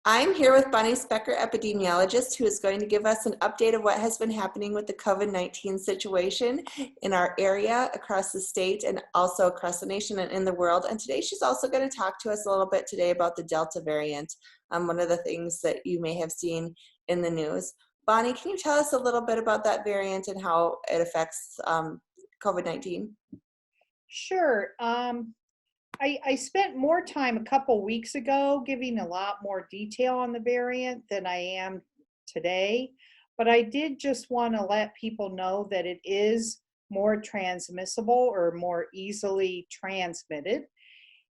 I'm here with Bonny Specker, epidemiologist, who is going to give us an update of what has been happening with the COVID-19 situation in our area, across the state, and also across the nation and in the world. And today she's also going to talk to us a little bit today about the Delta variant, one of the things that you may have seen in the news. Bonny, can you tell us a little bit about that variant and how it affects COVID-19? Sure. I spent more time a couple weeks ago giving a lot more detail on the variant than I am today, but I did just want to let people know that it is more transmissible or more easily transmitted.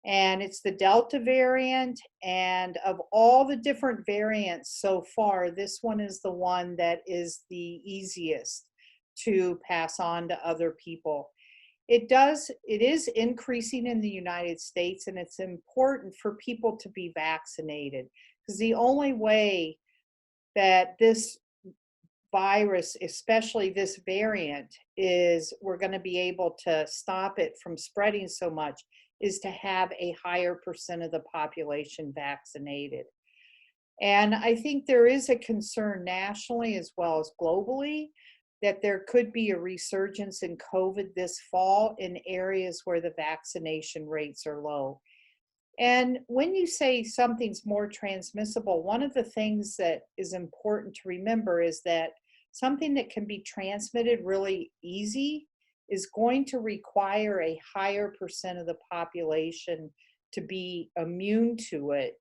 And it's the Delta variant, and of all the different variants so far, this one is the one that is the easiest to pass on to other people. It is increasing in the United States, and it's important for people to be vaccinated, because the only way that this virus, especially this variant, is we're going to be able to stop it from spreading so much is to have a higher percent of the population vaccinated. And I think there is a concern nationally as well as globally that there could be a resurgence in COVID this fall in areas where the vaccination rates are low. And when you say something's more transmissible, one of the things that is important to remember is that something that can be transmitted really easy is going to require a higher percent of the population to be immune to it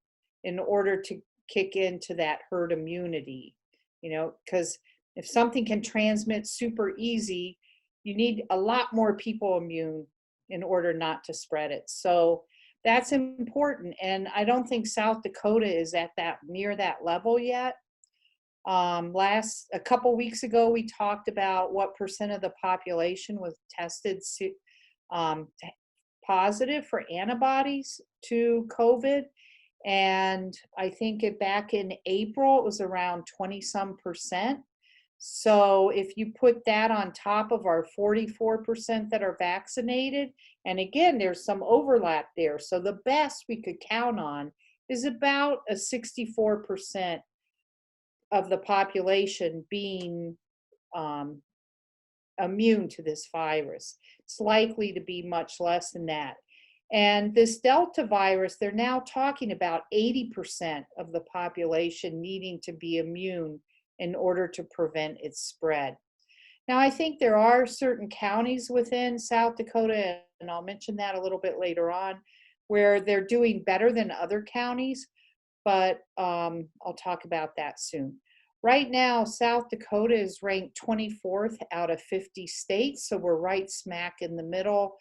in order to kick into that herd immunity, because if something can transmit super easy, you need a lot more people immune in order not to spread it. So that's important. And I don't think South Dakota is at near that level yet. A couple weeks ago, we talked about what percent of the population was tested positive for antibodies to COVID. And I think back in April, it was around 20-some%. So if you put that on top of our 44% that are vaccinated, and again, there's some overlap there. So the best we could count on is about a 64% of the population being immune to this virus. It's likely to be much less than that. And this Delta virus, they're now talking about 80% of the population needing to be immune in order to prevent its spread. Now, I think there are certain counties within South Dakota, and I'll mention that a little bit later on, where they're doing better than other counties, but I'll talk about that soon. Right now, South Dakota is ranked 24th out of 50 states, so we're right smack in the middle.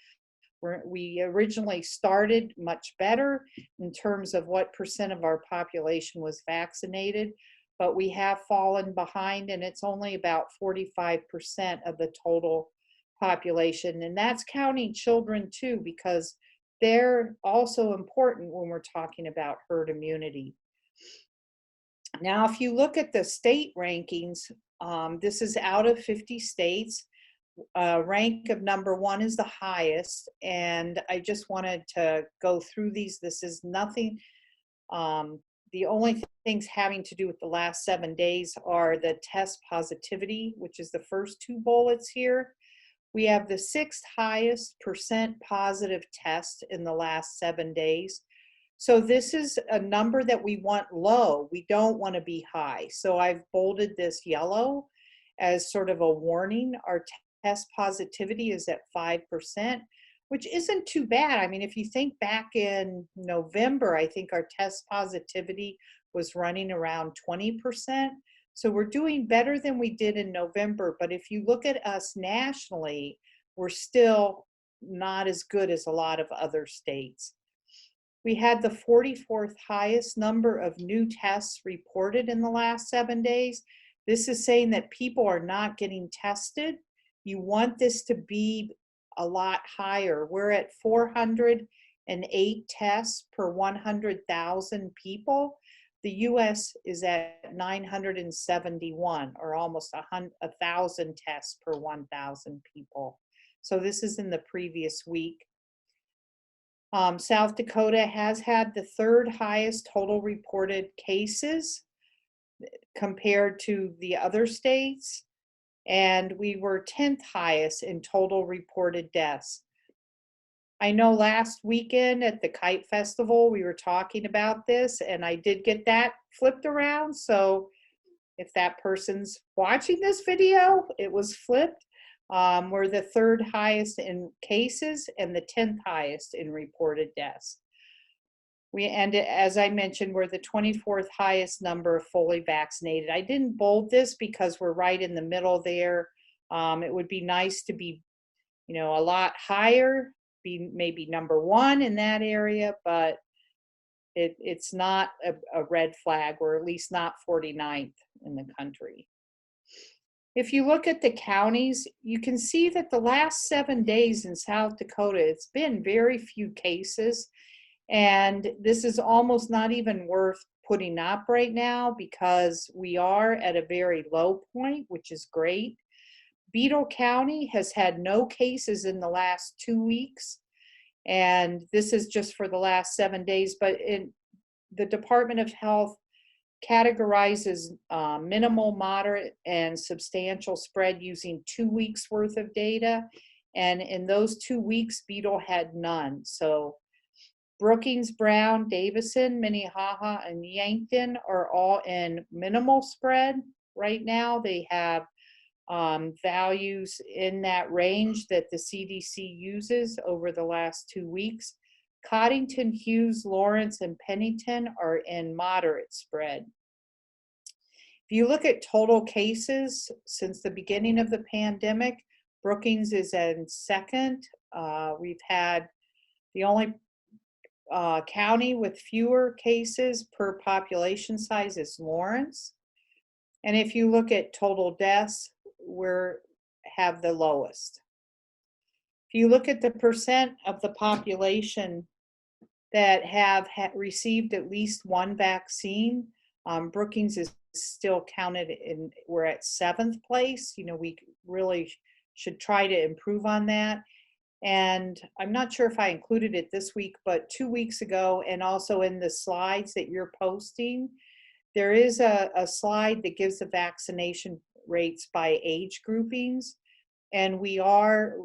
We originally started much better in terms of what percent of our population was vaccinated, but we have fallen behind, and it's only about 45% of the total population. And that's counting children too, because they're also important when we're talking about herd immunity. Now, if you look at the state rankings, this is out of 50 states. Rank of number 1 is the highest, and I just wanted to go through these. This is nothing. The only things having to do with the last 7 days are the test positivity, which is the first 2 bullets here. We have the 6th highest percent positive test in the last 7 days. So this is a number that we want low. We don't want to be high. So I've bolded this yellow as sort of a warning. Our test positivity is at 5%. Which isn't too bad. I mean, if you think back in November, I think our test positivity was running around 20%. So we're doing better than we did in November. But if you look at us nationally, we're still not as good as a lot of other states. We had the 44th highest number of new tests reported in the last 7 days. This is saying that people are not getting tested. You want this to be a lot higher. We're at 408 tests per 100,000 people. The US is at 971, or almost 1,000 tests per 1,000 people. So this is in the previous week. South Dakota has had the third highest total reported cases compared to the other states, and we were 10th highest in total reported deaths. I know last weekend at the Kite Festival, we were talking about this, and I did get that flipped around. So if that person's watching this video, it was flipped. We're the third highest in cases and the 10th highest in reported deaths. As I mentioned, we're the 24th highest number of fully vaccinated. I didn't bold this because we're right in the middle there. It would be nice to be, a lot higher, be maybe number one in that area, but it's not a red flag, or at least not 49th in the country. If you look at the counties, you can see that the last 7 days in South Dakota, it's been very few cases. And this is almost not even worth putting up right now because we are at a very low point, which is great. Beadle County has had no cases in the last 2 weeks. And this is just for the last 7 days, but the Department of Health categorizes minimal, moderate, and substantial spread using 2 weeks worth of data. And in those 2 weeks, Beadle had none. So Brookings, Brown, Davison, Minnehaha, and Yankton are all in minimal spread right now. They have values in that range that the CDC uses over the last 2 weeks. Coddington, Hughes, Lawrence, and Pennington are in moderate spread. If you look at total cases since the beginning of the pandemic, Brookings is in second. We've had the only county with fewer cases per population size is Lawrence. And if you look at total deaths, we have the lowest. If you look at the percent of the population that have received at least one vaccine, Brookings is still counted in, we're at 7th place. We really should try to improve on that. And I'm not sure if I included it this week, but 2 weeks ago, and also in the slides that you're posting, there is a slide that gives the vaccination rates by age groupings. And we are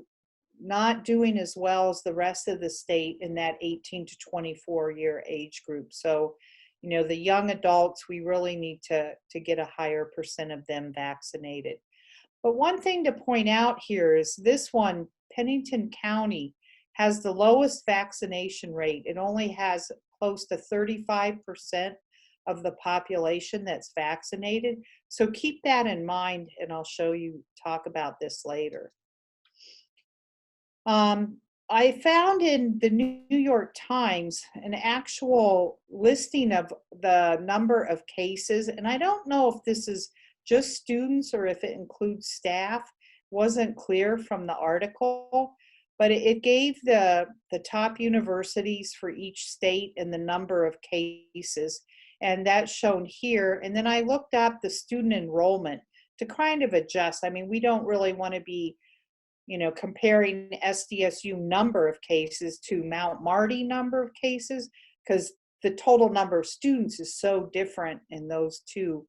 not doing as well as the rest of the state in that 18 to 24 year age group. So, the young adults, we really need to get a higher percent of them vaccinated. But one thing to point out here is this one, Pennington County, has the lowest vaccination rate. It only has close to 35% of the population that's vaccinated. So keep that in mind, and I'll talk about this later. I found in the New York Times an actual listing of the number of cases, and I don't know if this is just students or if it includes staff. Wasn't clear from the article, but it gave the top universities for each state and the number of cases, and that's shown here. And then I looked up the student enrollment to kind of adjust. I mean, we don't really want to be comparing SDSU number of cases to Mount Marty number of cases, because the total number of students is so different in those two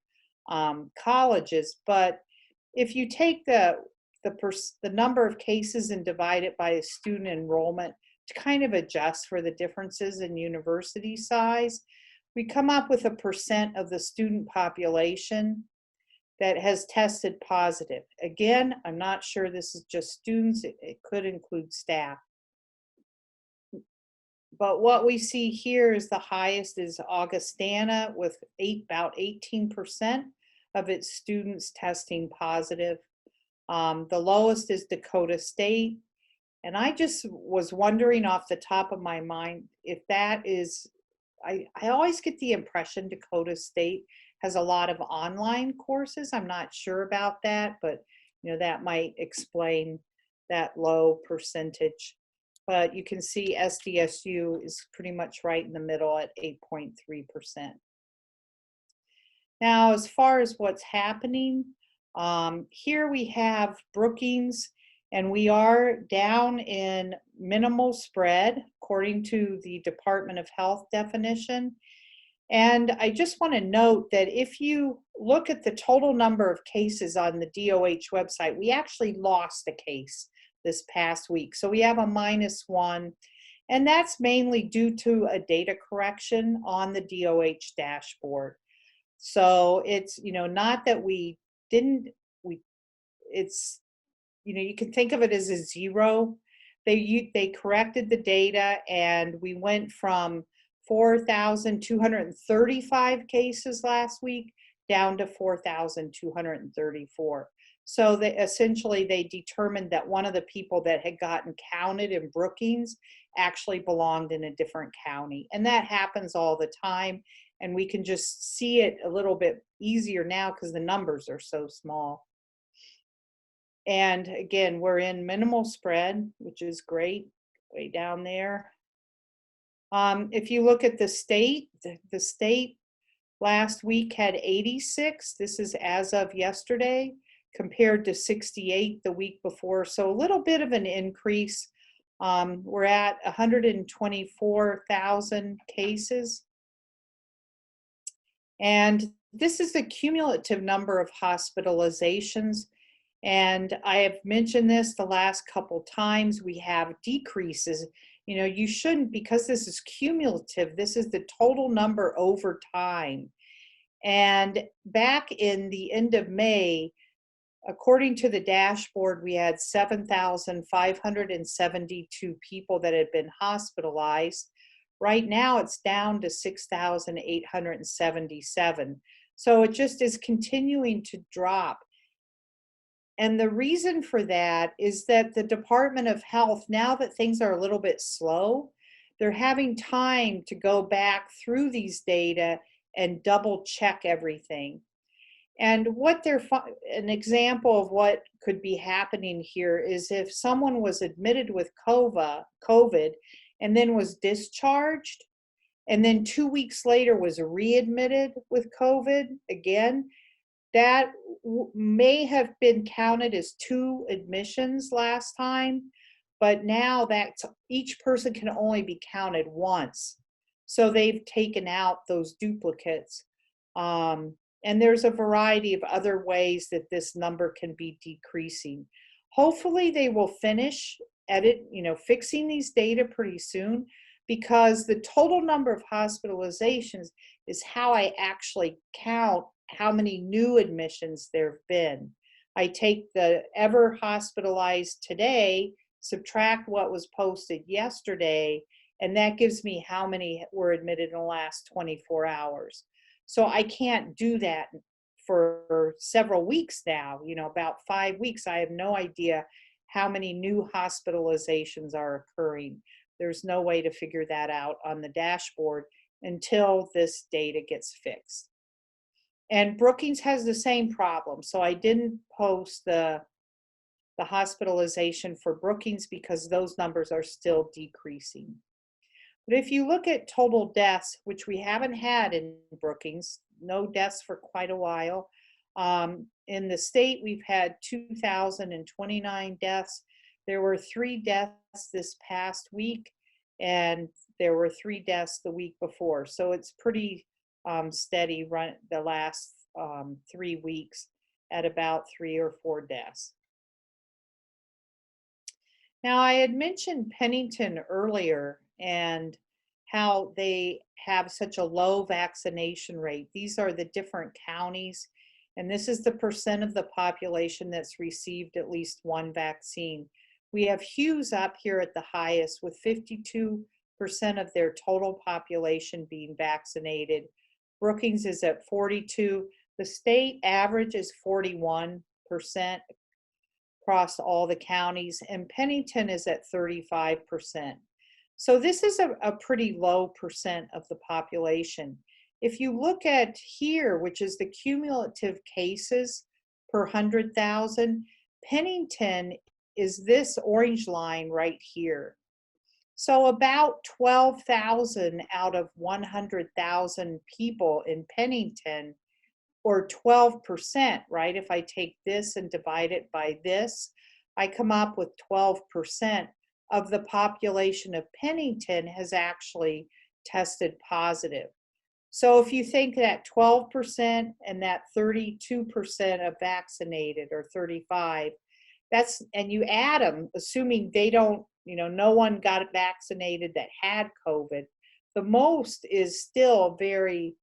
colleges. But if you take the number of cases and divide it by the student enrollment to kind of adjust for the differences in university size, we come up with a percent of the student population that has tested positive. Again, I'm not sure this is just students, it could include staff. But what we see here is the highest is Augustana with about 18% of its students testing positive. The lowest is Dakota State. And I just was wondering off the top of my mind if that is, I always get the impression Dakota State has a lot of online courses. I'm not sure about that, but that might explain that low percentage. But you can see SDSU is pretty much right in the middle at 8.3%. Now, as far as what's happening, here we have Brookings And we are down in minimal spread, according to the Department of Health definition. And I just want to note that if you look at the total number of cases on the DOH website, we actually lost a case this past week. So we have a -1, and that's mainly due to a data correction on the DOH dashboard. So it's, not that we didn't, it's, you can think of it as a zero. They corrected the data, and we went from 4,235 cases last week down to 4,234. So they determined that one of the people that had gotten counted in Brookings actually belonged in a different county. And that happens all the time. And we can just see it a little bit easier now because the numbers are so small. And again, we're in minimal spread, which is great, way down there. If you look at the state last week had 86. This is as of yesterday, compared to 68 the week before. So a little bit of an increase. We're at 124,000 cases. And this is the cumulative number of hospitalizations. And I have mentioned this the last couple times, we have decreases. You shouldn't, because this is cumulative, this is the total number over time. And back in the end of May, according to the dashboard, we had 7,572 people that had been hospitalized. Right now, it's down to 6,877. So it just is continuing to drop. And the reason for that is that the Department of Health, now that things are a little bit slow, they're having time to go back through these data and double check everything. And an example of what could be happening here is if someone was admitted with COVID and then was discharged, and then 2 weeks later was readmitted with COVID again, that may have been counted as 2 admissions last time, but now that each person can only be counted once. So they've taken out those duplicates. And there's a variety of other ways that this number can be decreasing. Hopefully they will finish fixing these data pretty soon, because the total number of hospitalizations is how I actually count how many new admissions there have been. I take the ever hospitalized today, subtract what was posted yesterday, and that gives me how many were admitted in the last 24 hours. So I can't do that for several weeks now, about 5 weeks. I have no idea how many new hospitalizations are occurring. There's no way to figure that out on the dashboard until this data gets fixed. And Brookings has the same problem. So I didn't post the hospitalization for Brookings because those numbers are still decreasing. But if you look at total deaths, which we haven't had in Brookings, no deaths for quite a while. In the state, we've had 2,029 deaths. There were 3 deaths this past week, and there were 3 deaths the week before. So it's pretty steady run the last 3 weeks at about 3 or 4 deaths. Now, I had mentioned Pennington earlier and how they have such a low vaccination rate. These are the different counties, and this is the percent of the population that's received at least 1 vaccine. We have Hughes up here at the highest with 52% of their total population being vaccinated. Brookings is at 42. The state average is 41% across all the counties, and Pennington is at 35%. So this is a pretty low percent of the population. If you look at here, which is the cumulative cases per 100,000, Pennington is this orange line right here. So about 12,000 out of 100,000 people in Pennington, or 12%, right? If I take this and divide it by this, I come up with 12% of the population of Pennington has actually tested positive. So if you think that 12% and that 32% of vaccinated, or 35, and you add them, assuming they don't, no one got vaccinated that had COVID, the most is still very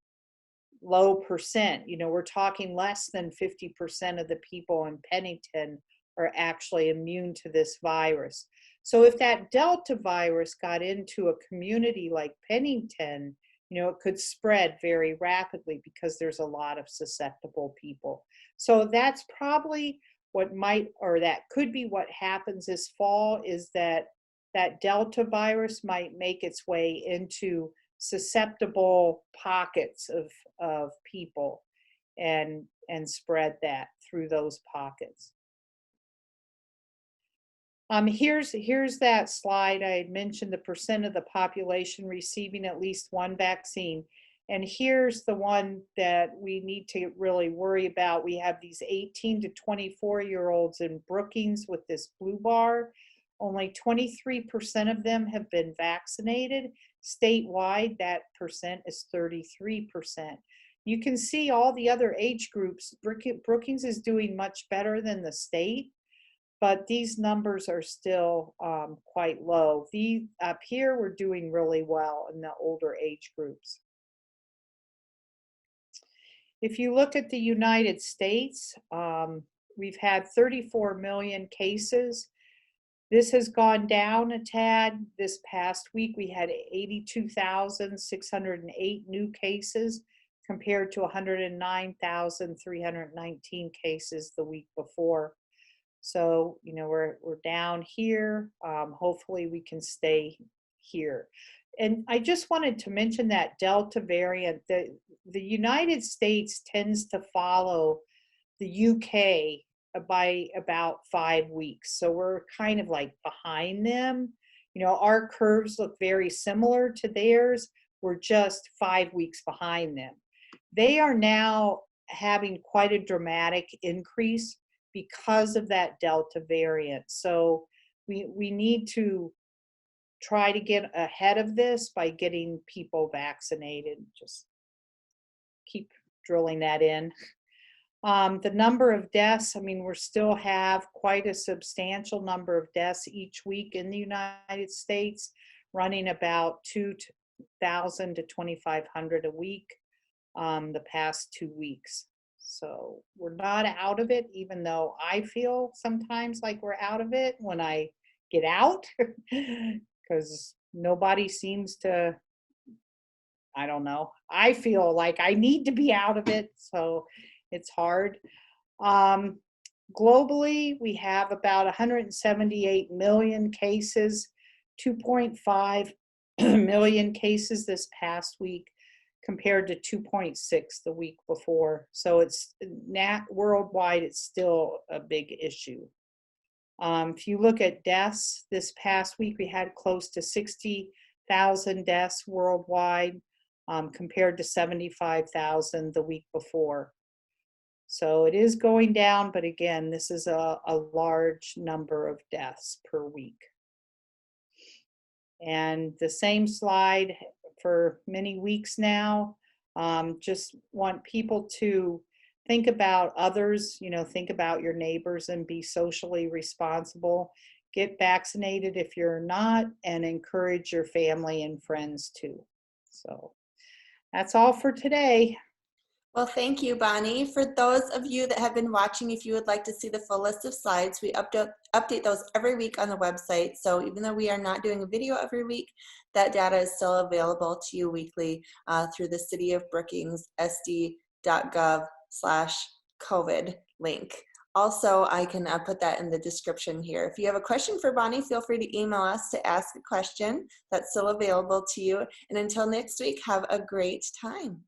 low percent. We're talking less than 50% of the people in Pennington are actually immune to this virus. So if that Delta virus got into a community like Pennington, it could spread very rapidly because there's a lot of susceptible people. So that's probably that could be what happens this fall, is that Delta virus might make its way into susceptible pockets of people and spread that through those pockets. Here's that slide. I had mentioned the percent of the population receiving at least one vaccine. And here's the one that we need to really worry about. We have these 18 to 24-year-olds in Brookings with this blue bar. Only 23% of them have been vaccinated. Statewide, that percent is 33%. You can see all the other age groups. Brookings is doing much better than the state, but these numbers are still quite low. Up here, we're doing really well in the older age groups. If you look at the United States, we've had 34 million cases. This has gone down a tad. This past week, we had 82,608 new cases compared to 109,319 cases the week before. So, we're down here. Hopefully we can stay here. And I just wanted to mention that Delta variant. The United States tends to follow the UK by about 5 weeks. So we're kind of like behind them. Our curves look very similar to theirs. We're just 5 weeks behind them. They are now having quite a dramatic increase because of that Delta variant. So we need to try to get ahead of this by getting people vaccinated. Just keep drilling that in. The number of deaths, we still have quite a substantial number of deaths each week in the United States, running about 2,000 to 2,500 a week the past 2 weeks. So we're not out of it, even though I feel sometimes like we're out of it when I get out, because nobody seems to, I don't know. I feel like I need to be out of it, so it's hard. Globally, we have about 178 million cases, 2.5 million cases this past week, compared to 2.6 the week before. So it's worldwide, it's still a big issue. If you look at deaths, this past week we had close to 60,000 deaths worldwide, compared to 75,000 the week before. So it is going down, but again, this is a large number of deaths per week. And the same slide for many weeks now. Just want people to think about others, think about your neighbors and be socially responsible. Get vaccinated if you're not, and encourage your family and friends too. So that's all for today. Well, thank you, Bonnie. For those of you that have been watching, if you would like to see the full list of slides, we update those every week on the website. So even though we are not doing a video every week, that data is still available to you weekly through the City of Brookings sd.gov/COVID link. Also, I can put that in the description here. If you have a question for Bonnie, feel free to email us to ask a question. That's still available to you. And until next week, have a great time.